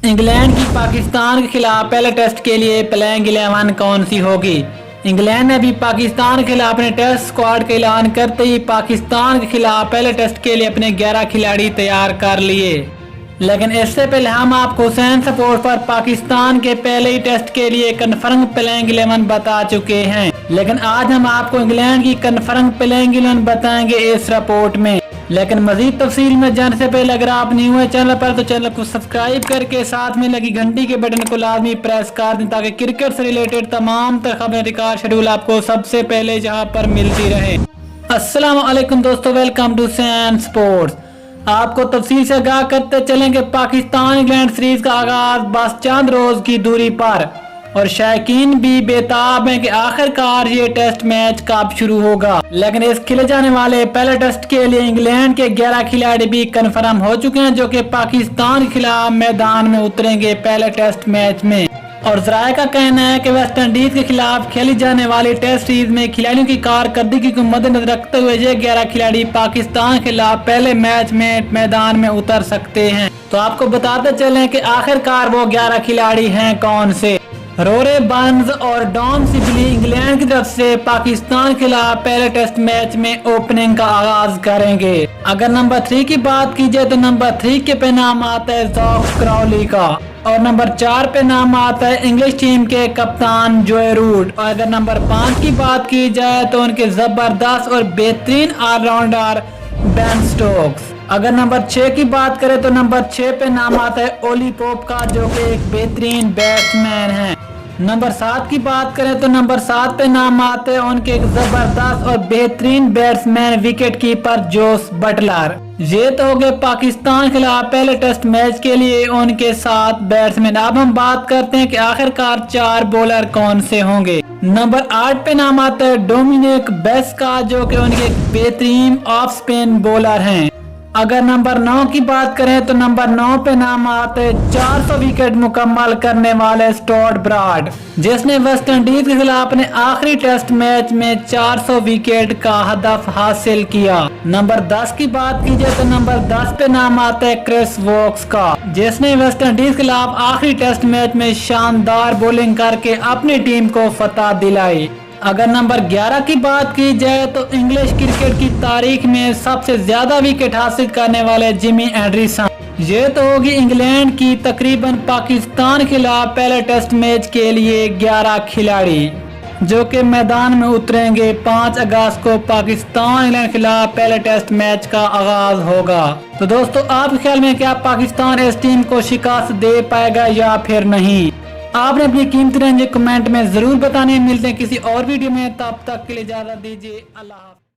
England की पाकिस्तान के खिलाफ पहले टेस्ट के लिए प्लेइंग 11 कौन सी होगी। इंग्लैंड ने भी पाकिस्तान के खिलाफ अपने टेस्ट स्क्वाड का ऐलान करते ही पाकिस्तान के खिलाफ पहले टेस्ट के लिए अपने 11 खिलाड़ी तैयार कर लिए। लेकिन इससे पहले हम आपको हुसैन स्पोर्ट पर पाकिस्तान के पहले ही टेस्ट के लिए कन्फर्म प्लेइंग 11 बता चुके हैं। लेकिन आज हम आपको इंग्लैंड की कन्फर्म प्लेइंग 11 बताएंगे इस रिपोर्ट में। लेकिन मजीद तफसील में जाने से पहले अगर आप न्यू है चैनल पर तो चैनल को सब्सक्राइब करके साथ में लगी घंटी के बटन को लाजमी प्रेस कर दें ताकि क्रिकेट से रिलेटेड तमाम खबरें रिकॉर्ड शेड्यूल आपको सबसे पहले जहां पर मिलती रहे। अस्सलाम वालेकुम दोस्तों, वेलकम टू हुसैन स्पोर्ट्स। आपको तफसील से आगाह करते चलेंगे पाकिस्तान इंग्लैंड सीरीज का आगाज बस चंद रोज की दूरी पर और शायकीन भी बेताब हैं कि आखिरकार ये टेस्ट मैच कब शुरू होगा। लेकिन इस खेले जाने वाले पहले टेस्ट के लिए इंग्लैंड के 11 खिलाड़ी भी कंफर्म हो चुके हैं जो कि पाकिस्तान के खिलाफ मैदान में उतरेंगे पहले टेस्ट मैच में। और जराये का कहना है कि वेस्ट इंडीज के खिलाफ खेली जाने वाली टेस्ट सीरीज में खिलाड़ियों की कारकर्दगी को मद्देनजर रखते हुए ये 11 खिलाड़ी पाकिस्तान के खिलाफ पहले मैच में मैदान में उतर सकते हैं। तो आपको बताते चलें कि आखिरकार वो 11 खिलाड़ी हैं कौन से। रोरे बर्न्स और डॉन सिबली इंग्लैंड की तरफ से पाकिस्तान के खिलाफ पहले टेस्ट मैच में ओपनिंग का आगाज करेंगे। अगर नंबर 3 की बात की जाए तो नंबर 3 के पे नाम आता है जॉफ क्राउली का और नंबर 4 पे नाम आता है इंग्लिश टीम के कप्तान जोए रूट। और अगर नंबर 5 की बात की जाए तो उनके जबरदस्त और बेहतरीन ऑलराउंडर बेन स्टोक्स। अगर नंबर 6 की बात करें तो नंबर 6 पे नाम आता है ओली पोप का जो कि एक बेहतरीन बैट्समैन है। नंबर 7 की बात करें तो नंबर 7 पे नाम आते हैं उनके एक जबरदस्त और बेहतरीन batsman wicket keeper Jos Buttler. ये तो हो गए पाकिस्तान के खिलाफ पहले टेस्ट मैच के लिए उनके 7 बैट्समैन। अब हम बात करते हैं कि आखिरकार 4 बॉलर कौन से होंगे। नंबर 8 पे नाम आता है डोमिनिक बेस का जो कि उनके एक बेहतरीन ऑफ स्पिन बॉलर हैं। अगर नंबर 9 की बात करें तो नंबर 9 पे नाम आते हैं 400 विकेट मुकम्मल करने वाले स्टुअर्ट ब्रॉड जिसने वेस्ट इंडीज के खिलाफ अपने आखिरी टेस्ट मैच में 400 विकेट का हदफ हासिल किया। नंबर 10 की बात की जाए तो नंबर 10 पे नाम आता है क्रिस वोक्स का जिसने वेस्ट इंडीज के खिलाफ आखिरी टेस्ट मैच में शानदार बॉलिंग करके अपनी टीम को फतह दिलाई। अगर नंबर 11 की बात की जाए तो इंग्लिश क्रिकेट की तारीख में सबसे ज्यादा विकेट हासिल करने वाले जिमी एंडरसन। ये तो होगी इंग्लैंड की तकरीबन पाकिस्तान के खिलाफ पहले टेस्ट मैच के लिए 11 खिलाड़ी जो कि मैदान में उतरेंगे। 5 अगस्त को पाकिस्तान इंग्लैंड के खिलाफ पहले टेस्ट मैच का आगाज होगा। तो दोस्तों आपके ख्याल में क्या पाकिस्तान इस टीम को शिकस्त दे पाएगा या फिर नहीं? आपने अपनी कीमती राय कमेंट में जरूर बताने। मिलते हैं किसी और वीडियो में, तब तक के लिए इजाजत दीजिए। अल्लाह हाफ़िज़।